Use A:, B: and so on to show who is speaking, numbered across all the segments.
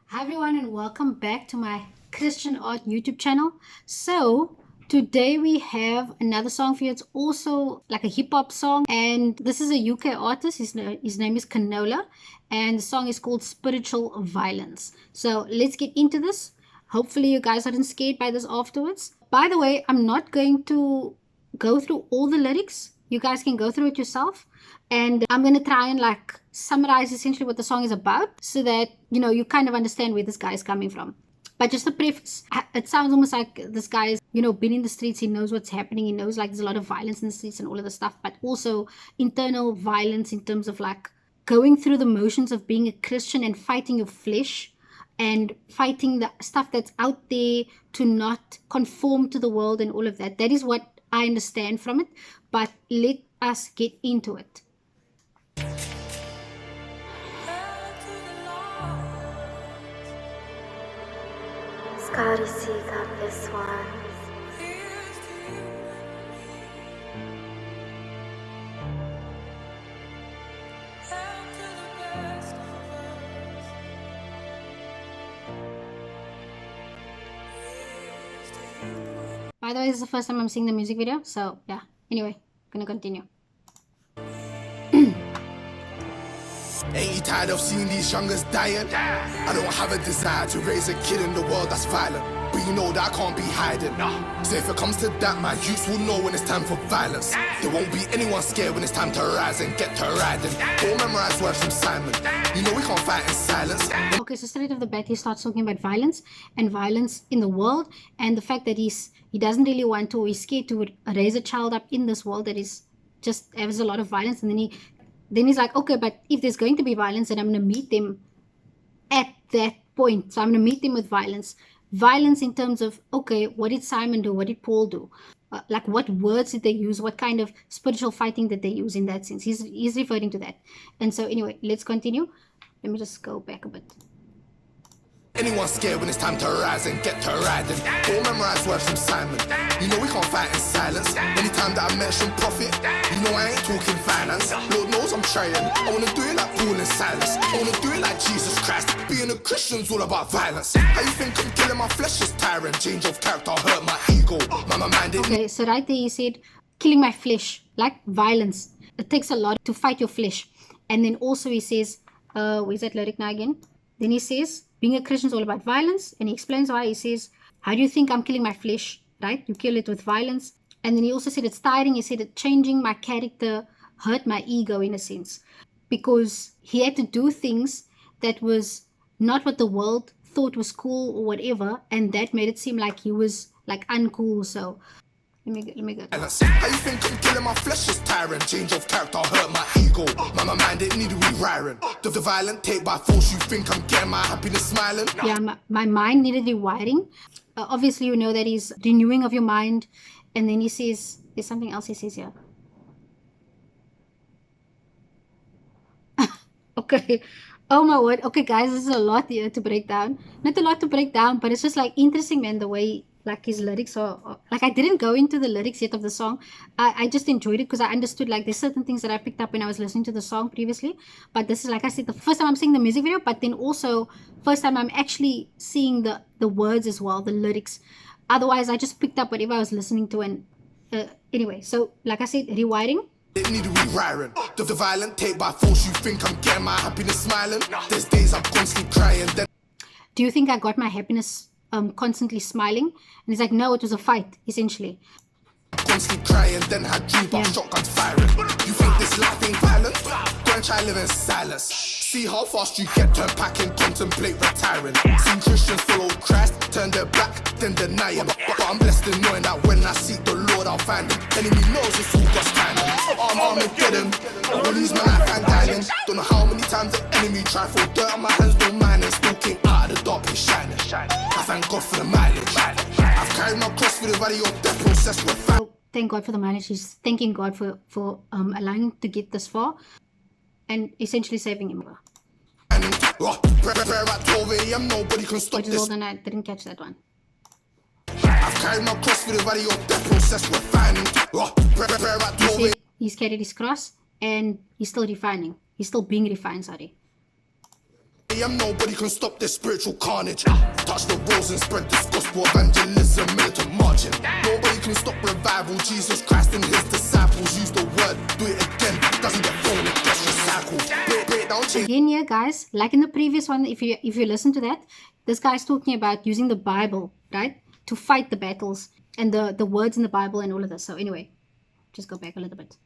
A: Hi everyone and welcome back to my Christian art YouTube channel. So today we have another song for you. It's also like a hip-hop song, and this is a UK artist. His name is Konola, and the song is called Spiritual Violence. So let's get into this. Hopefully you guys aren't scared by this afterwards. By the way, I'm not going to go through all the lyrics. You guys can go through it yourself, and I'm going to try and like summarize essentially what the song is about so that you kind of understand where this guy is coming from. But just a preface, it sounds almost like this guy is been in the streets. He knows what's happening. He knows like there's a lot of violence in the streets and all of the stuff, but also internal violence in terms of like going through the motions of being a Christian and fighting your flesh and fighting the stuff that's out there to not conform to the world and all of that. That is what I understand from it, but let us get into it.
B: Scotty C got this one.
A: By the way, this is the first time I'm seeing the music video, so yeah. Anyway, gonna continue.
C: Ain't you tired of seeing these youngers dying? I don't have a desire to raise a kid in the world that's violent, but you know that I can't be hiding. So if it comes to that, my youths will know when it's time for violence. There won't be anyone scared when it's time to rise and get to riding. Don't memorize words from Simon. You know we can't fight in silence.
A: Okay, so straight off the bat, he starts talking about violence and violence in the world, and the fact that he doesn't really want to, or he's scared to raise a child up in this world that is just has a lot of violence. And then he's like, okay, but if there's going to be violence, then I'm going to meet them at that point. So I'm going to meet them with violence. Violence in terms of, okay, what did Simon do? What did Paul do? Like what words did they use? What kind of spiritual fighting did they use in that sense? He's referring to that. And so anyway, let's continue. Let me just go back a bit.
C: Anyone scared when it's time to rise and get to riding? Don't memorize words from Simon. You know we can't fight in silence. Anytime that I mention profit, you know I ain't talking finance. Lord knows I'm trying. I wanna do it like Paul and Silas. I wanna do it like Jesus Christ. Being a Christian's all about violence. How you think I'm killing my flesh is tiring? Change of character hurt my ego. My mind it.
A: Okay, so right there he said, killing my flesh, like violence. It takes a lot to fight your flesh. And then also he says, where's that lyric now again? Then he says, being a Christian is all about violence, and he explains why. He says, how do you think I'm killing my flesh, right? You kill it with violence. And then he also said it's tiring. He said it changing my character hurt my ego in a sense, because he had to do things that was not what the world thought was cool or whatever, and that made it seem like he was like uncool. So let me go.
C: How you think I'm killing my flesh is tiring? Change of character hurt my ego. My mind it needed rewiring. The violent take by force. You think I'm getting my happiness smiling?
A: Yeah, my mind needed rewiring. Obviously, you know that he's renewing of your mind. And then he says, there's something else he says here. Okay. Oh my word. Okay, guys, this is a lot here to break down. Not a lot to break down, but it's just like interesting, man, the way like his lyrics are like, I didn't go into the lyrics yet of the song. I just enjoyed it because I understood like there's certain things that I picked up when I was listening to the song previously. But this is, like I said, the first time I'm seeing the music video, but then also first time I'm actually seeing the words as well, the lyrics. Otherwise I just picked up whatever I was listening to. And anyway, so like I said, rewiring.
C: It need rewiring. The violent take by force. You think I'm getting my happiness smiling? There's days I'm constantly crying. Then
A: do you think I got my happiness constantly smiling? And he's like, no, it was a fight, essentially.
C: Constantly crying, then had dreams about shotguns firing. You think this life ain't violent? Go and try live in silence. See how fast you get, turn back and contemplate retiring. Seen Christians follow Christ, turn their back, then deny him. But I'm blessed in knowing that when I seek the Lord, I'll find him. Enemy knows it's all God's timing. I'm Armageddon, I will lose my life and dining. Don't know how many times the enemy tried for dirt on my hands, don't mind, and still came out of the dark place shining. I thank God for the mileage. I've carried my cross through the valley of death, process with fire.
A: Thank God for the mileage. He's thanking God for allowing him to get this far and essentially saving him.
C: Prayer at 12 a.m. Nobody can stop
A: Which is all, then I didn't catch that one.
C: I've carried my cross through the valley of death, process refining. Prayer at 12 a.m.
A: He's carried his cross and he's still refining. He's still being refined, sorry.
C: Nobody can stop this spiritual carnage. Touch the rose and spread this gospel evangelism, militant marching. Nobody can stop revival. Jesus Christ and his disciples use the word, do it again. Doesn't get thrown, it gets recycled. Break down chains.
A: Again here, guys, like in the previous one, if you listen to that, this guy's talking about using the Bible, right, to fight the battles and the words in the Bible and all of this. So anyway, just go back a little bit.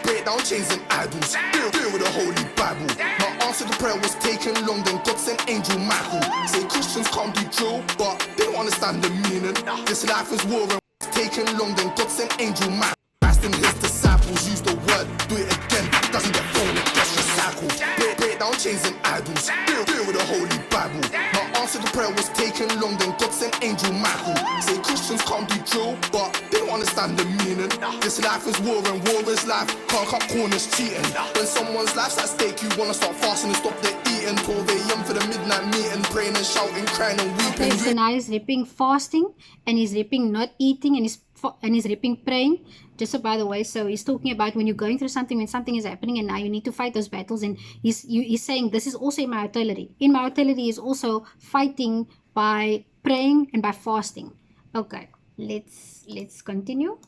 C: Break down chains and idols. Deal with the Holy Bible. My answer to prayer was taken long, then God sent Angel Michael. Say Christians can't do drill, but they don't understand the meaning. This life is war and taken long, then God sent Angel Michael. Christ and his disciples use the word, do it again. Doesn't get thrown, it gets recycled. Break down chains and idols. Deal with the Holy Bible. My answer to prayer was taken long, then God sent Angel Michael. Say Christians can't do drill, but they don't understand the meaning. This life is war and war is life. Can't cut corners cheating. When someone's life's at stake, you wanna start fasting and stop the eating. 12 a.m. for the midnight meeting, praying and shouting, crying and weeping.
A: Okay, so now he's ripping fasting and he's ripping not eating and he's ripping praying. Just so by the way, so he's talking about when you're going through something, when something is happening and now you need to fight those battles, and he's saying this is also immortality. Immortality is also fighting by praying and by fasting. Okay, let's continue.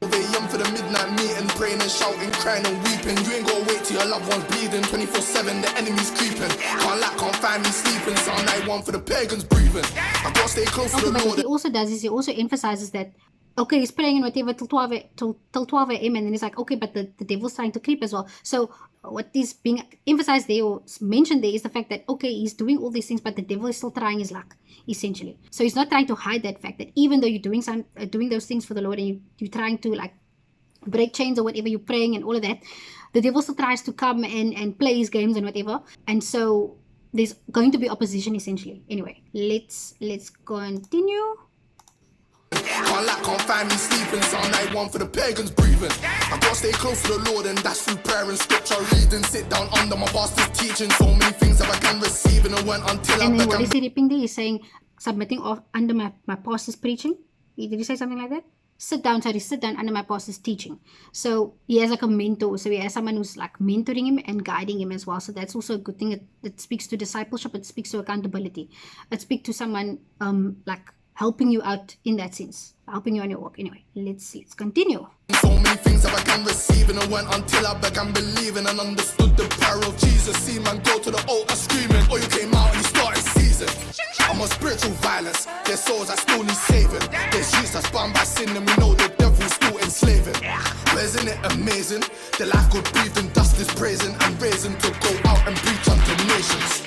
C: AM for the midnight meeting, praying and shouting, crying and weeping. You ain't gotta wait till your loved one's bleeding. 24/7, the enemy's creeping. Can't find me sleeping. Sound like one for the pagans breathing. I gotta stay close to the
A: But
C: Lord.
A: what he also does is he also emphasizes that, okay, he's praying and whatever till 12 a.m. and then he's like, okay, but the devil's trying to creep as well. So what is being emphasized there or mentioned there is the fact that, okay, he's doing all these things, but the devil is still trying his luck, essentially. So he's not trying to hide that fact that even though you're doing those things for the Lord and you're trying to like break chains or whatever, you're praying and all of that, the devil still tries to come and play his games and whatever. And so there's going to be opposition, essentially. Anyway, let's continue.
C: Can't find me sleeping. Sound like one for the pagans breathing. I gotta stay close to the Lord, and that's through prayer and scripture reading. Sit down under my pastor's teaching. So many things that I can receive, and it went until I
A: And then
C: began.
A: what is he ripping there? He's saying submitting off under my pastor's preaching. Did he say something like that? Sit down under my pastor's teaching. So he has like a mentor. So he has someone who's like mentoring him and guiding him as well. So that's also a good thing. It speaks to discipleship. It speaks to accountability. It speaks to someone like helping you out in that sense, helping you on your walk. Anyway, let's continue.
C: So many things that I can receive, and it went until I began believing and understood the power of Jesus. See man go to the altar screaming, oh you came out and you started season. I'm on spiritual violence, there's souls that still need saving. There's youths that's bound by sin and we know the devil's still enslaving. But isn't it amazing? The life God breathed and dust is praising and raising to go out and preach unto nations.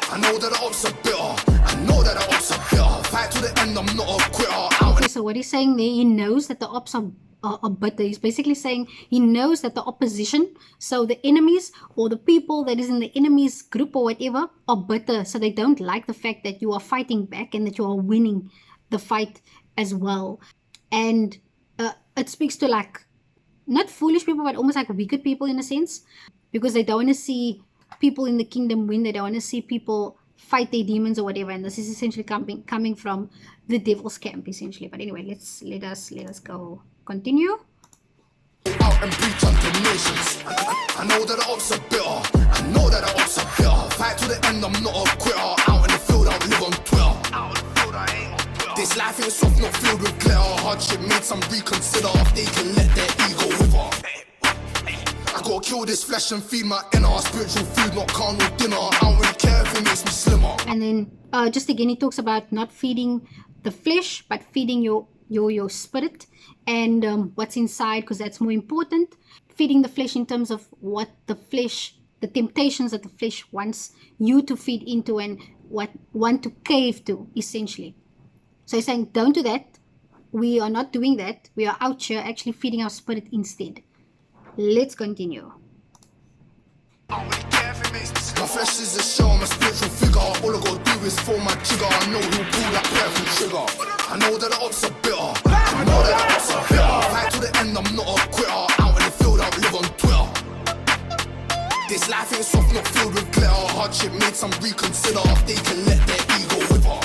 C: I know that the ops are bitter, I know that the ops are bitter. Fight to the end, I'm not a quitter.
A: Okay, so what he's saying there, he knows that the ops are bitter. He's basically saying he knows that the opposition, so the enemies or the people that is in the enemy's group or whatever, are bitter. So they don't like the fact that you are fighting back and that you are winning the fight as well. And it speaks to like, not foolish people, but almost like wicked people in a sense, because they don't want to see people in the kingdom win. They don't want to see people fight their demons or whatever. And this is essentially coming from the devil's camp, essentially. But anyway, let us go continue.
C: Out and preach unto nations. I know that the ops are bitter, I know that the ops are bitter. Fight to the end, I'm not a quitter. Out in the field, I don't live on Twitter. Out in the field, I ain't on Twitter. This life ain't soft, not filled with glitter. Hardship made some reconsider if they can let their ego wither. I gotta kill this flesh and feed my inner. Spiritual food, not carnal dinner. I don't really care if it makes me slimmer.
A: And then just again, he talks about not feeding the flesh, but feeding your spirit and what's inside, because that's more important. Feeding the flesh in terms of what the temptations that the flesh wants you to feed into and want to cave to, essentially. So he's saying, don't do that. We are not doing that. We are out here actually feeding our spirit instead. Let's continue.
C: My flesh is a show, I'm a spiritual figure. All I gotta do is pull my trigger. I know he'll pull that perfect trigger. I know that the ops are bitter, I know that the ops are bitter. Fight to the end, I'm not a quitter. Out in the field, I don't live on Twitter. This life ain't soft, not filled with glitter. Hardship made some reconsider if they can let their ego wither.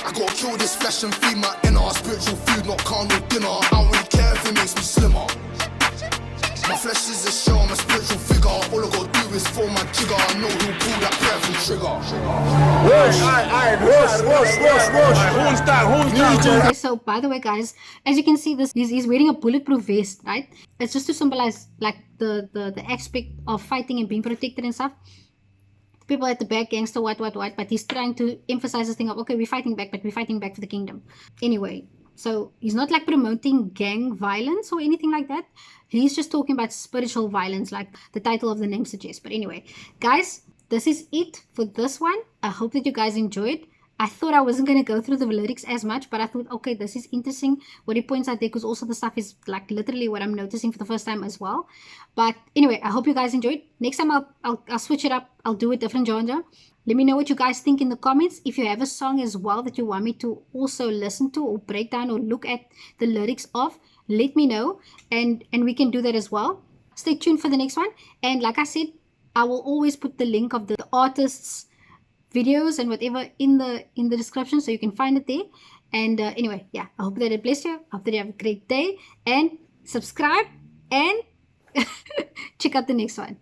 C: I gotta kill this flesh and feed my inner. Spiritual food, not carnal dinner. I don't really care if it makes me slimmer. My flesh is a shell, I'm a spiritual figure. All I gotta do is form my jigger. I know who'll pull that prayerful trigger.
D: Horns down.
A: Okay, so by the way, guys, as you can see, this he's wearing a bulletproof vest, right? It's just to symbolize like the aspect of fighting and being protected and stuff. People at the back, gangster, what, but he's trying to emphasize this thing of, okay, we're fighting back, but we're fighting back for the kingdom. Anyway, so he's not like promoting gang violence or anything like that. He's just talking about spiritual violence, like the title of the name suggests. But anyway, guys, this is it for this one. I hope that you guys enjoyed. I thought I wasn't going to go through the lyrics as much, but I thought, okay, this is interesting what he points out there, because also the stuff is like literally what I'm noticing for the first time as well. But anyway, I hope you guys enjoyed. Next time I'll switch it up. I'll do a different genre. Let me know what you guys think in the comments. If you have a song as well that you want me to also listen to or break down or look at the lyrics of, let me know, and we can do that as well. Stay tuned for the next one. And like I said, I will always put the link of the artists' videos and whatever in the description, so you can find it there. And anyway, yeah, I hope that it blessed you. I hope that you have a great day, and subscribe and check out the next one.